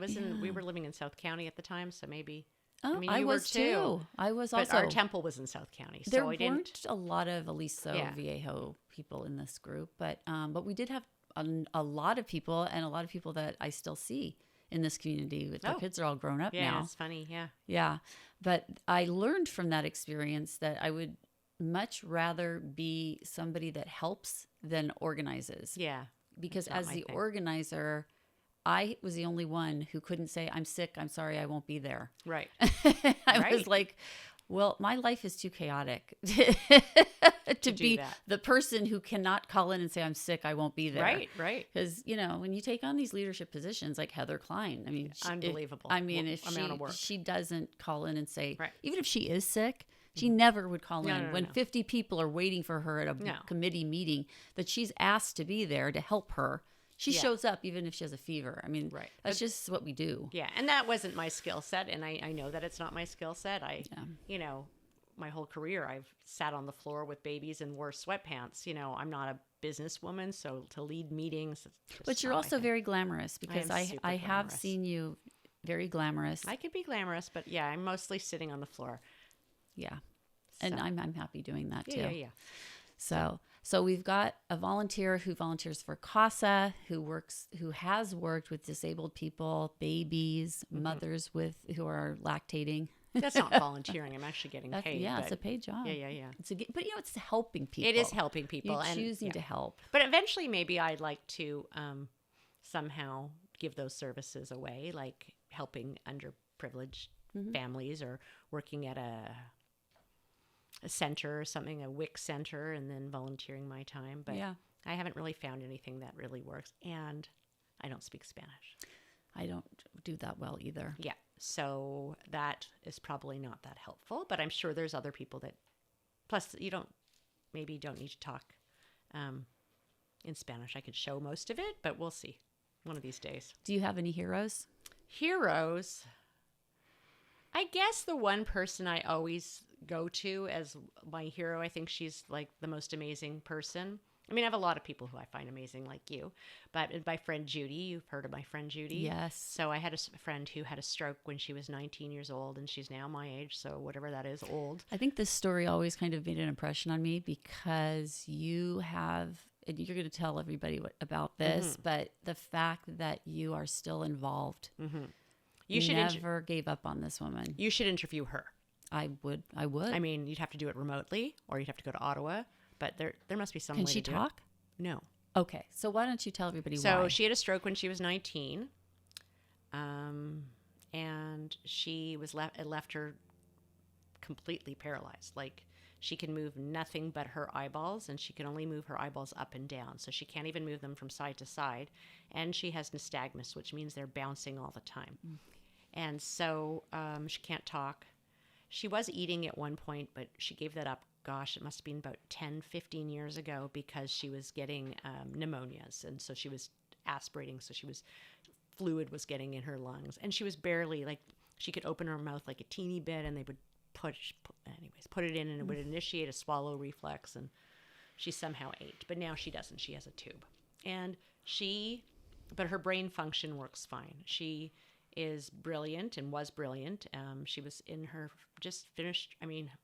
we were living in South County at the time, so maybe. Oh, I mean, you were too. I was but also. Our temple was in South County, so there I didn't. weren't a lot of Aliso Viejo people in this group, but we did have a lot of people, and a lot of people that I still see in this community. Their kids are all grown up now. Yeah, it's funny. Yeah. Yeah, but I learned from that experience that I would much rather be somebody that helps than organizes. Yeah. Because as the organizer, I was the only one who couldn't say, I'm sick, I'm sorry, I won't be there. Right. I was like, well, my life is too chaotic to be the person who cannot call in and say, I'm sick, I won't be there. Right. Because, when you take on these leadership positions like Heather Klein, I mean, unbelievable. If she doesn't call in and say, even if she is sick, she never would call in when 50 people are waiting for her at a committee meeting that she's asked to be there to help her. She shows up even if she has a fever. I mean, that's just what we do. Yeah, and that wasn't my skill set, and I know that it's not my skill set. My whole career I've sat on the floor with babies and wore sweatpants. I'm not a businesswoman, so to lead meetings. But you're also very glamorous because I have seen you very glamorous. I could be glamorous, but I'm mostly sitting on the floor. Yeah, and I'm happy doing that too. Yeah. So we've got a volunteer who volunteers for CASA, who has worked with disabled people, babies, mothers who are lactating. That's not volunteering. I'm actually getting paid. Yeah, it's a paid job. Yeah. But it's helping people. It is helping people. You're choosing to help. But eventually, maybe I'd like to somehow give those services away, like helping underprivileged families or working at a center or something, a WIC center, and then volunteering my time. But I haven't really found anything that really works. And I don't speak Spanish. I don't do that well either. Yeah. So that is probably not that helpful. But I'm sure there's other people that, plus you don't need to talk in Spanish. I could show most of it, but we'll see one of these days. Do you have any heroes? Heroes? I guess the one person I always go to as my hero, I think she's like the most amazing person. I mean, I have a lot of people who I find amazing like you, but my friend Judy, you've heard of my friend Judy? Yes. So I had a friend who had a stroke when she was 19 years old, and she's now my age, so whatever that is, old. I think this story always kind of made an impression on me because you have and you're going to tell everybody about this, but the fact that you are still involved, you should never gave up on this woman. You should interview her. I would. I mean, you'd have to do it remotely, or you'd have to go to Ottawa. But there must be some way Can she to do talk? it. No. Okay, so why don't you tell everybody why? So she had a stroke when she was 19, and it left her completely paralyzed. Like, she can move nothing but her eyeballs, and she can only move her eyeballs up and down. So she can't even move them from side to side. And she has nystagmus, which means they're bouncing all the time. And so she can't talk. She was eating at one point, but she gave that up. Gosh, it must have been about 10, 15 years ago, because she was getting pneumonias. And so she was aspirating. So fluid was getting in her lungs. And she was barely, like, she could open her mouth like a teeny bit, and they would put it in, and it would initiate a swallow reflex. And she somehow ate. But now she doesn't. She has a tube. But her brain function works fine. She is brilliant and was brilliant. She was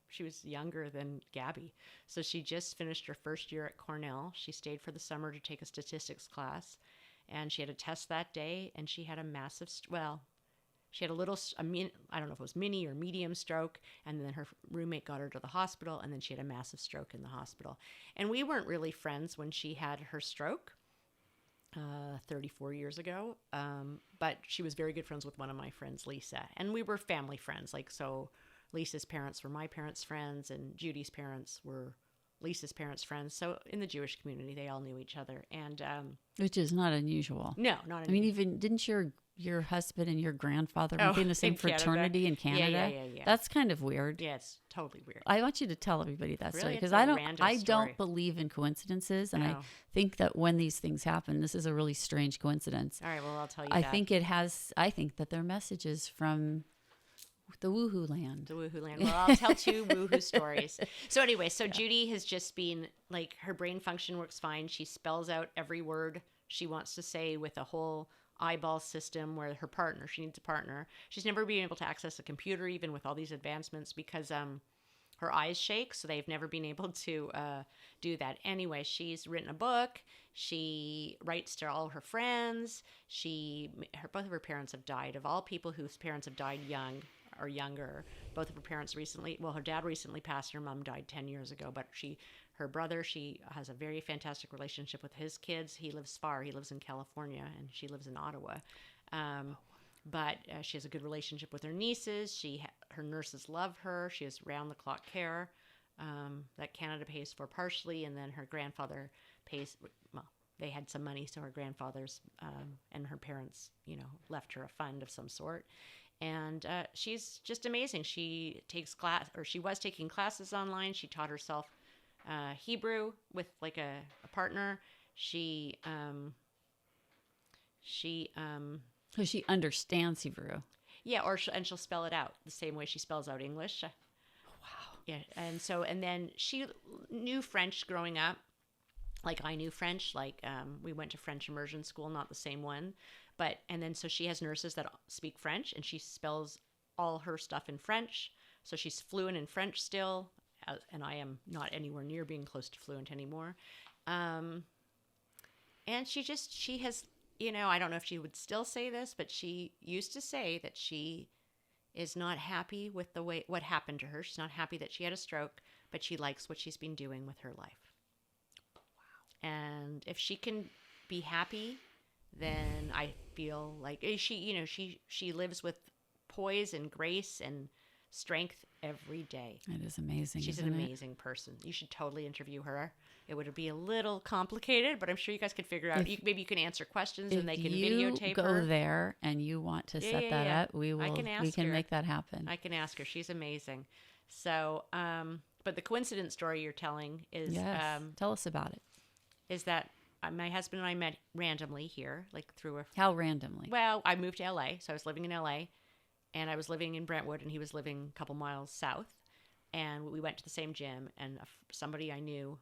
she was younger than Gabby. So she just finished her first year at Cornell. She stayed for the summer to take a statistics class, and she had a test that day, and she had a massive, she had I don't know if it was mini or medium stroke, and then her roommate got her to the hospital, and then she had a massive stroke in the hospital. And we weren't really friends when she had her stroke. 34 years ago. But she was very good friends with one of my friends, Lisa. And we were family friends. Like, so Lisa's parents were my parents' friends, and Judy's parents were Lisa's parents' friends. So in the Jewish community, they all knew each other. And which is not unusual. No, not unusual. I mean, even didn't your husband and your grandfather be in the same fraternity in Canada? Yeah. That's kind of weird. Yeah, it's totally weird. I want you to tell everybody that story, because It's a I random don't story. believe in coincidences, and I think that when these things happen, this is a really strange coincidence. All right, well, I'll tell you I think that they're messages from the woohoo land. The woohoo land. Well, I'll tell 2 woohoo stories. So anyway, Judy has just been, like, her brain function works fine. She spells out every word she wants to say with a whole eyeball system, where she needs a partner. She's never been able to access a computer, even with all these advancements, because her eyes shake, so they've never been able to do that. Anyway, she's written a book. She writes to all her friends. Both of her parents have died. Of all people whose parents have died young or younger, both of her parents her dad recently passed. Her mom died 10 years ago, but her brother, she has a very fantastic relationship with his kids. He lives far. He lives in California, and she lives in Ottawa. But she has a good relationship with her nieces. Her nurses love her. She has round-the-clock care that Canada pays for partially, and then her grandfather pays. Well, they had some money, so her grandfather's and her parents, left her a fund of some sort. And she's just amazing. She was taking classes online. She taught herself Hebrew with, like, a partner. She understands Hebrew. Yeah, she'll spell it out the same way she spells out English. Wow. Yeah, and then she knew French growing up, like I knew French. Like, we went to French immersion school, not the same one, so she has nurses that speak French, and she spells all her stuff in French. So she's fluent in French still, and I am not anywhere near being close to fluent anymore. And she has, I don't know if she would still say this, but she used to say that she is not happy with what happened to her. She's not happy that she had a stroke, but she likes what she's been doing with her life. Wow. And if she can be happy, then I feel like she lives with poise and grace and strength every day. It is amazing. She's an amazing person. You should totally interview her. It would be a little complicated, but I'm sure you guys could figure out. Maybe you can answer questions, and they can videotape her. If you go there and you want to set that up, we can make that happen. I can ask her. She's amazing. So, but the coincidence story you're telling is... Yes. Tell us about it. Is that my husband and I met randomly here, like through a... How randomly? Well, I moved to L.A., so I was living in L.A., and I was living in Brentwood, and he was living a couple miles south. And we went to the same gym, and somebody I knew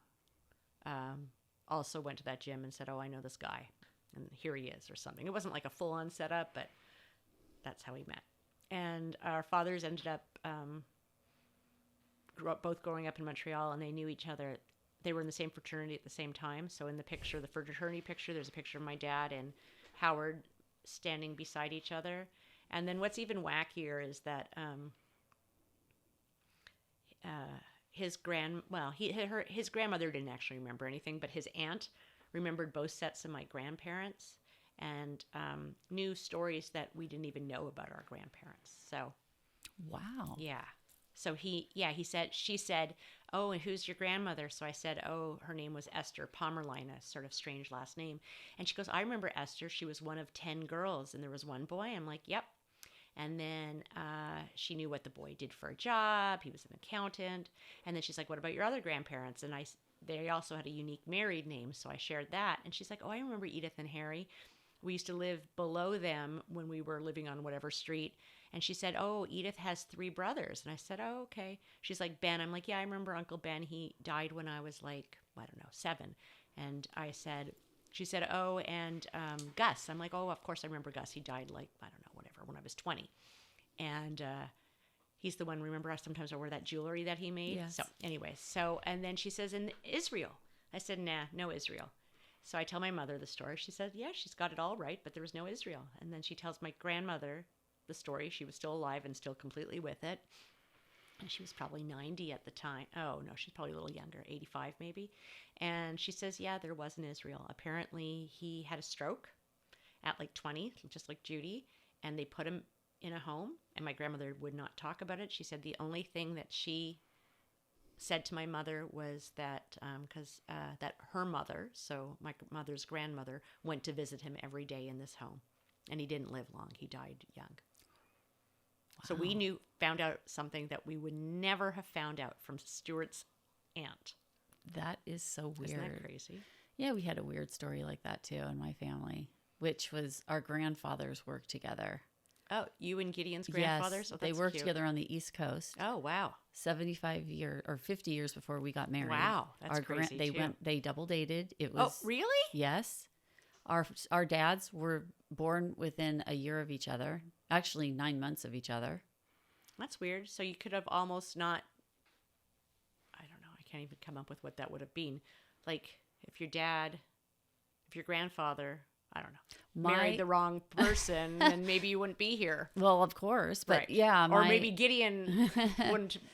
also went to that gym and said, "Oh, I know this guy, and here he is," or something. It wasn't like a full-on setup, but that's how we met. And our fathers ended up both growing up in Montreal, and they knew each other they were in the same fraternity at the same time. So in the picture, the fraternity picture, there's a picture of my dad and Howard standing beside each other. And then what's even wackier is that his grandmother didn't actually remember anything, but his aunt remembered both sets of my grandparents and knew stories that we didn't even know about our grandparents. So, wow. Yeah. So she said, "Oh, and who's your grandmother?" So I said, "Oh, her name was Esther Pomerlein, a sort of strange last name." And she goes, "I remember Esther. She was one of 10 girls, and there was one boy." I'm like, "Yep." And then she knew what the boy did for a job. He was an accountant. And then she's like, "What about your other grandparents?" And they also had a unique married name, so I shared that. And she's like, "Oh, I remember Edith and Harry. We used to live below them when we were living on whatever street." And she said, "Oh, Edith has 3 brothers." And I said, "Oh, okay." She's like, "Ben." I'm like, "Yeah, I remember Uncle Ben. He died when I was like, I don't know, 7. And she said, "Oh, and Gus." I'm like, "Oh, of course I remember Gus. He died like, I don't know, whatever, when I was 20. And he's the one, remember sometimes I wear that jewelry that he made?" Yes. So anyway, and then she says, "In Israel." I said, "Nah, no Israel." So I tell my mother the story. She said, "Yeah, she's got it all right, but there was no Israel." And then she tells my grandmother the story. She was still alive and still completely with it. And she was probably 90 at the time. Oh, no, she's probably a little younger, 85 maybe. And she says, "Yeah, there was an Israel. Apparently, he had a stroke at like 20, just like Judy, and they put him in a home." And my grandmother would not talk about it. She said the only thing that she said to my mother was that that her mother, so my mother's grandmother, went to visit him every day in this home. And he didn't live long. He died young. So we found out something that we would never have found out from Stuart's aunt. That is so weird. Isn't that crazy? Yeah, we had a weird story like that too in my family, which was our grandfathers worked together. Oh, you and Gideon's grandfathers? Yes, Oh, they that's worked cute. together on the East Coast. Oh, wow. 75 years or 50 years before we got married. Wow, that's crazy too. They double dated. It was Oh, really? Yes. Our dads were born within a year of each other. Actually, 9 months of each other. That's weird. So you could have almost not, I don't know, I can't even come up with what that would have been. Like if your grandfather, I don't know, married the wrong person, then maybe you wouldn't be here. Well, of course, but right. yeah. Or maybe Gideon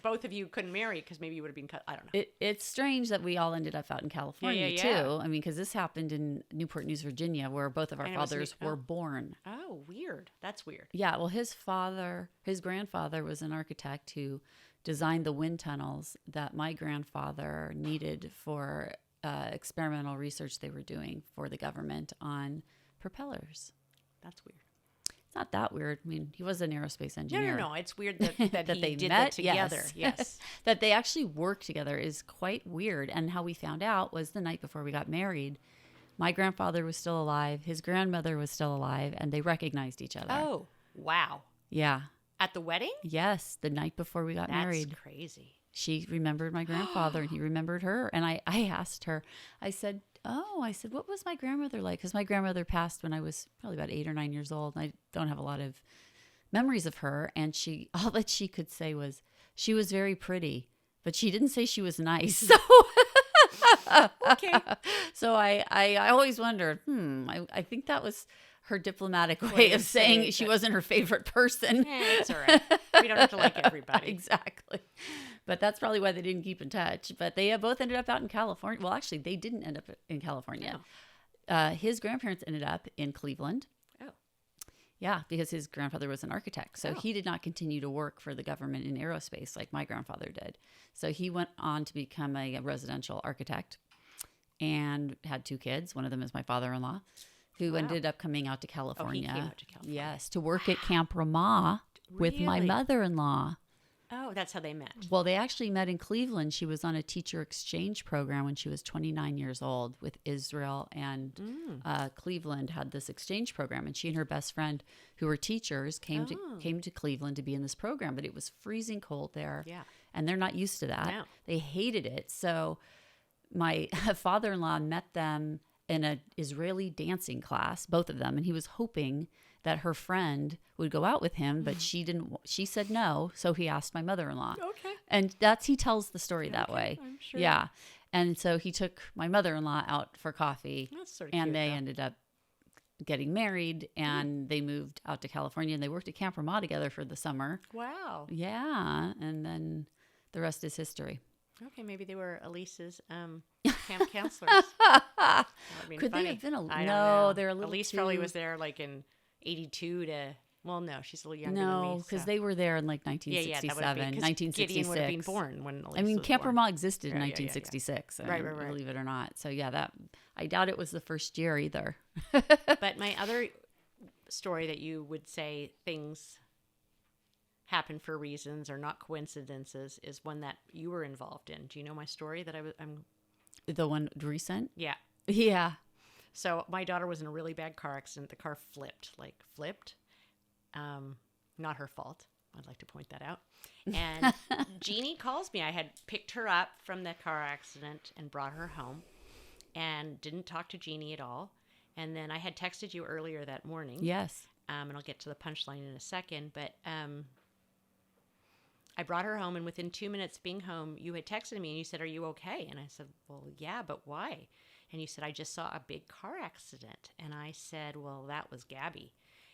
both of you couldn't marry because maybe you would have been cut. I don't know. It's strange that we all ended up out in California too. I mean, because this happened in Newport News, Virginia, where both of our fathers were born. Oh, weird. That's weird. Yeah. Well, his grandfather was an architect who designed the wind tunnels that my grandfather needed for experimental research they were doing for the government on propellers. That's weird. It's not that weird. I mean, he was an aerospace engineer. No. It's weird that they did met that together. Yes. That they actually worked together is quite weird. And how we found out was the night before we got married. My grandfather was still alive. His grandmother was still alive. And they recognized each other. Oh, wow. Yeah. At the wedding? Yes. The night before we got married. That's crazy. She remembered my grandfather and he remembered her. And I asked her, I said, what was my grandmother like? Because my grandmother passed when I was probably about 8 or 9 years old. And I don't have a lot of memories of her. And all that she could say was, she was very pretty, but she didn't say she was nice. So, okay. So I always wondered, I think that was her diplomatic way of saying she wasn't her favorite person. It's all right. We don't have to like everybody. Exactly. But that's probably why they didn't keep in touch. But they both ended up out in California. Well, actually, they didn't end up in California. No. His grandparents ended up in Cleveland. Oh. Yeah, because his grandfather was an architect. So he did not continue to work for the government in aerospace like my grandfather did. So he went on to become a residential architect and had 2 kids. One of them is my father-in-law, who ended up coming out to California. Oh, he came out to California. Yes, to work at Camp Ramah with my mother-in-law. Oh, that's how they met. Well, they actually met in Cleveland. She was on a teacher exchange program when she was 29 years old with Israel, and Cleveland had this exchange program. And she and her best friend, who were teachers, came to Cleveland to be in this program. But it was freezing cold there, and they're not used to that. No. They hated it. So my father-in-law met them in an Israeli dancing class, both of them, and he was hoping that her friend would go out with him, but she didn't. She said no, so he asked my mother-in-law. Okay. And he tells the story that way. I'm sure. Yeah. And so he took my mother-in-law out for coffee. That's sort of and cute, they though. ended up getting married, and they moved out to California, and they worked at Camp Ramah together for the summer. Wow. Yeah. And then the rest is history. Okay, maybe they were Elise's camp counselors. That would be Could funny. they have been? I don't No, know. they're a little Elise too... probably was there like in 82 to... Well, no, she's a little younger than No, me. because so. they were there in like Yeah, 1967, that would be, 'cause Gideon would have been 1966. born when Elise I mean, was Camp born. Ramah existed in Yeah, 1966. Right. Believe it or not. So yeah, that I doubt it was the first year either. But my other story that you would say things happen for reasons or not coincidences is one that you were involved in. Do you know my story that I'm... The one recent? Yeah. Yeah. So my daughter was in a really bad car accident. The car flipped. Not her fault. I'd like to point that out. And Jeannie calls me. I had picked her up from the car accident and brought her home and didn't talk to Jeannie at all. And then I had texted you earlier that morning. Yes. And I'll get to the punchline in a second. But I brought her home, and within 2 minutes of being home, you had texted me and you said, "Are you okay?" And I said, "Well, yeah, but why?" And you said, "I just saw a big car accident." And I said, "Well, that was Gabby."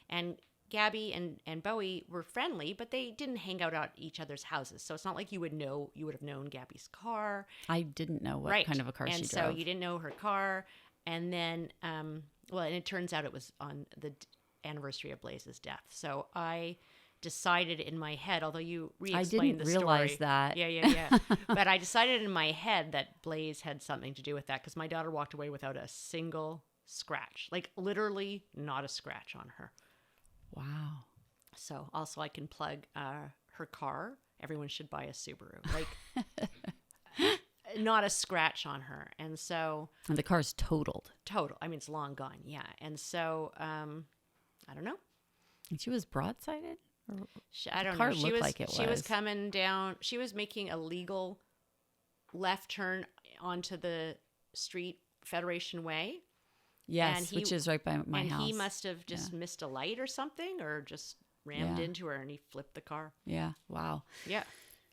And Gabby and Bowie were friendly, but they didn't hang out at each other's houses. So it's not like you would have known Gabby's car. I didn't know what kind of a car she drove. And so you didn't know her car. And then, and it turns out it was on the anniversary of Blaze's death. So I decided in my head, although you re-explained the story. I didn't realize that. Yeah. But I decided in my head that Blaze had something to do with that because my daughter walked away without a single scratch. Like literally not a scratch on her. Wow. So also I can plug her car. Everyone should buy a Subaru. Like not a scratch on her. And so... And the car's totaled. Total. I mean, it's long gone. Yeah. And so, I don't know. And she was broadsided? I don't know. Car looked like it was. She was coming down. She was making a legal left turn onto the street Federation Way. Yes, which is right by my house. And he must have just missed a light or something, or just rammed into her, and he flipped the car. Yeah. Wow. Yeah.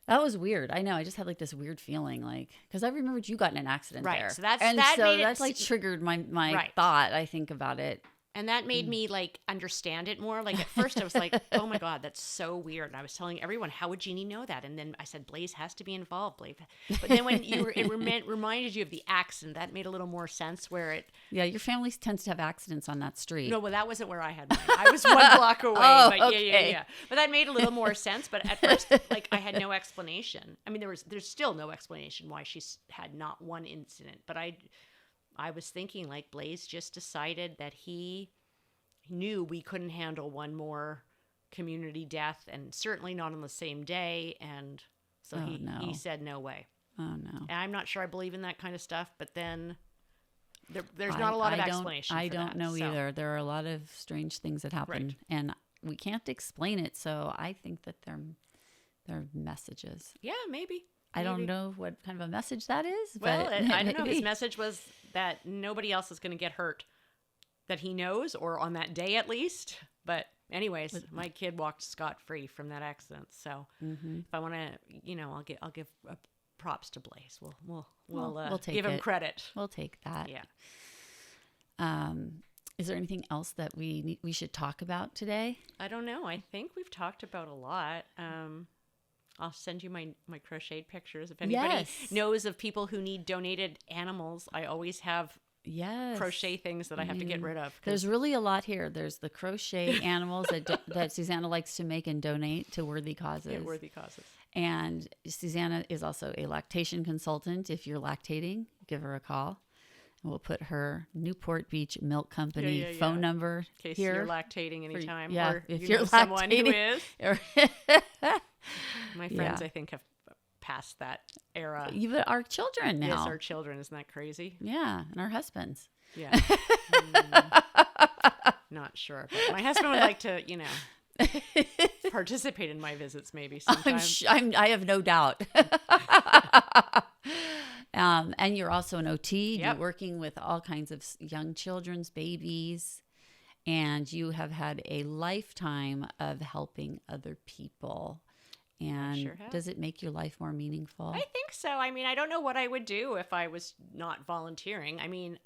That was weird. I know. I just had like this weird feeling, like, because I remembered you got in an accident there. So that like triggered my thought. I think about it. And that made me like understand it more. Like at first I was like, oh my God, that's so weird. And I was telling everyone, how would Jeannie know that? And then I said, Blaze has to be involved, Blaze. But then when it reminded you of the accident, that made a little more sense where it... Yeah, your family tends to have accidents on that street. No, well, that wasn't where I had mine. I was 1 block away. But okay. Yeah. But that made a little more sense. But at first, like I had no explanation. I mean, there's still no explanation why she had not one incident. But I was thinking like Blaze just decided that he knew we couldn't handle one more community death, and certainly not on the same day. And so he said, no way. Oh, no. And I'm not sure I believe in that kind of stuff, but then there's not a lot of explanation I for don't that, know so. either. There are a lot of strange things that happen, and we can't explain it. So I think that they're messages. Yeah, maybe. I don't know what kind of a message that is. Well, but I don't know. His message was that nobody else is going to get hurt that he knows, or on that day at least. But anyways, my kid walked scot-free from that accident. So if I want to, I'll give props to Blaze. We'll take give him credit. We'll take that. Yeah. Is there anything else that we should talk about today? I don't know. I think we've talked about a lot. I'll send you my crocheted pictures. If anybody knows of people who need donated animals, I always have crochet things that I have to get rid of. There's really a lot here. There's the crochet animals that Susanna likes to make and donate to worthy causes. Yeah, worthy causes. And Susanna is also a lactation consultant. If you're lactating, give her a call. And we'll put her Newport Beach Milk Company phone number in case here. You're lactating anytime. Or if you're know someone who is. My friends, I think, have passed that era. Even our children now. Yes, our children. Isn't that crazy? Yeah, and our husbands. Yeah. Not sure. But my husband would like to, participate in my visits maybe sometime. I have no doubt. And you're also an OT. You're working with all kinds of young children's babies. And you have had a lifetime of helping other people. And sure have. does it make your life more meaningful? I think so. I mean, I don't know what I would do if I was not volunteering. I mean,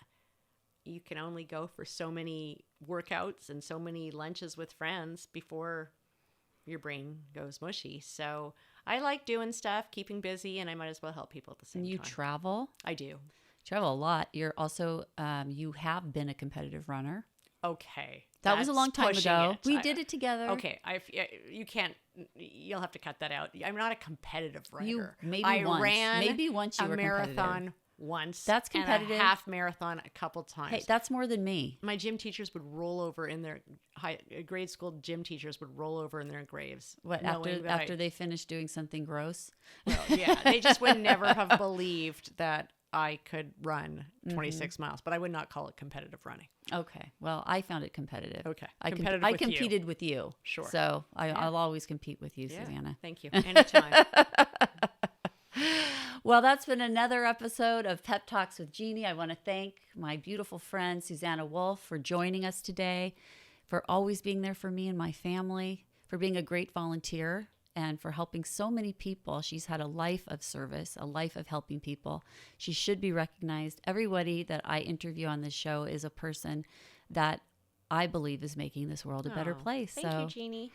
you can only go for so many workouts and so many lunches with friends before your brain goes mushy. So I like doing stuff, keeping busy, and I might as well help people at the same time. You travel? I do. Travel a lot. You're also, you have been a competitive runner. Okay. That was a long time ago. It. We did it together. Okay. You'll have to cut that out. I'm not a competitive runner. You maybe I once. ran Maybe once you were marathon once. That's competitive. And a half marathon a couple times. Hey, that's more than me. My gym teachers would roll over in their grade school gym teachers would roll over in their graves. What, after they finished doing something gross? Well, yeah, they just would never have believed that I could run 26 miles, but I would not call it competitive running. Okay. Well, I found it competitive. Okay. I competed with you. Sure. So I'll always compete with you, Susanna. Thank you. Anytime. Well, that's been another episode of Pep Talks with Jeannie. I want to thank my beautiful friend, Susanna Wolfe, for joining us today, for always being there for me and my family, for being a great volunteer, and for helping so many people. She's had a life of service, a life of helping people. She should be recognized. Everybody that I interview on this show is a person that I believe is making this world a better place. Thank you, Jeannie.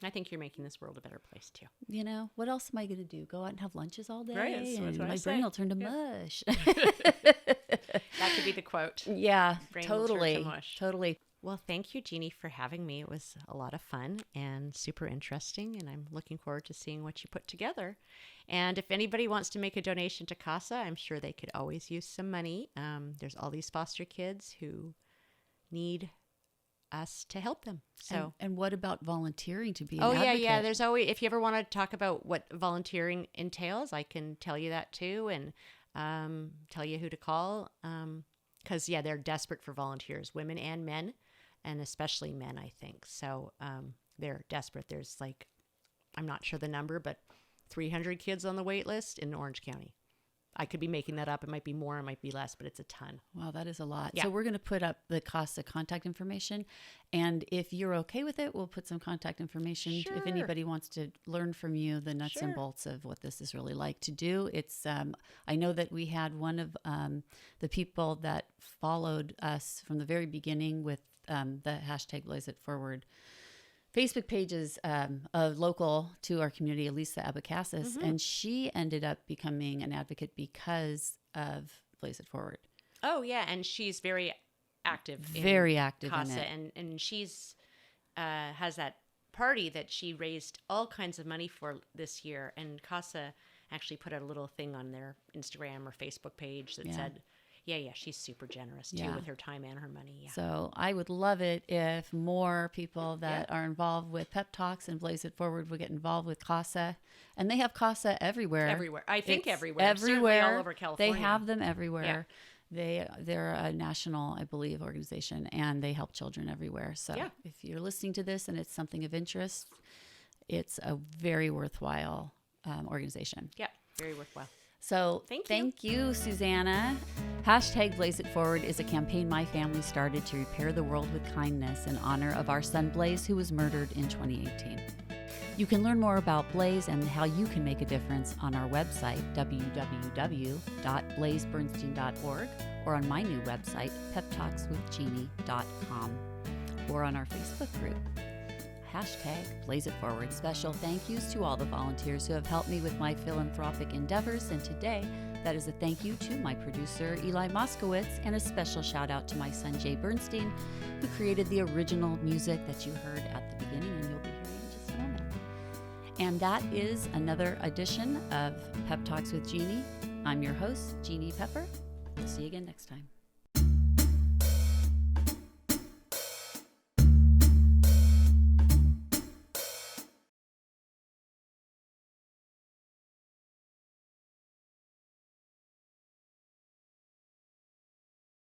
I think you're making this world a better place, too. You know, what else am I going to do? Go out and have lunches all day? Right, that's what my I brain say. will turn to mush. That could be the quote. Yeah, Brain will turn totally. to mush. Totally. Well, thank you, Jeannie, for having me. It was a lot of fun and super interesting, and I'm looking forward to seeing what you put together. And if anybody wants to make a donation to CASA, I'm sure they could always use some money. There's all these foster kids who need us to help them. So, and what about volunteering to be an yeah. advocate? There's always, if you ever want to talk about what volunteering entails, I can tell you that too, and tell you who to call. Because they're desperate for volunteers, women and men, and especially men, I think. So they're desperate. There's I'm not sure the number, but 300 kids on the wait list in Orange County. I could be making that up. It might be more, it might be less, but it's a ton. Wow, that is a lot. Yeah. So we're going to put up the CASA contact information. And if you're okay with it, we'll put some contact information. Sure. If anybody wants to learn from you the nuts and Sure. bolts of what this is really like to do. It's I know that we had one of the people that followed us from the very beginning with the hashtag Blaze It Forward Facebook pages local to our community, Elisa Abacassis, and she ended up becoming an advocate because of Blaze It Forward. Oh, yeah, and she's very active. Very active CASA, in it. and she's has that party that she raised all kinds of money for this year, and CASA actually put out a little thing on their Instagram or Facebook page that said, she's super generous too with her time and her money. Yeah. So I would love it if more people that are involved with Pep Talks and Blaze It Forward would get involved with CASA. And they have CASA everywhere. Everywhere. I think It's everywhere. Everywhere. Certainly all over California. They have them everywhere. They're a national, I believe, organization, and they help children everywhere. So if you're listening to this and it's something of interest, it's a very worthwhile organization. Yeah, very worthwhile. So thank you, Susanna. Hashtag Blaze It Forward is a campaign my family started to repair the world with kindness in honor of our son Blaze, who was murdered in 2018. You can learn more about Blaze and how you can make a difference on our website, www.blazebernstein.org, or on my new website, PeppTalksWithJeannie.com, or on our Facebook group. Hashtag Blaze It Forward. Special thank yous to all the volunteers who have helped me with my philanthropic endeavors. And today, that is a thank you to my producer, Eli Moskowitz, and a special shout out to my son, Jay Bernstein, who created the original music that you heard at the beginning and you'll be hearing in just a moment. And that is another edition of Pep Talks with Jeannie. I'm your host, Jeannie Pepper. We'll see you again next time.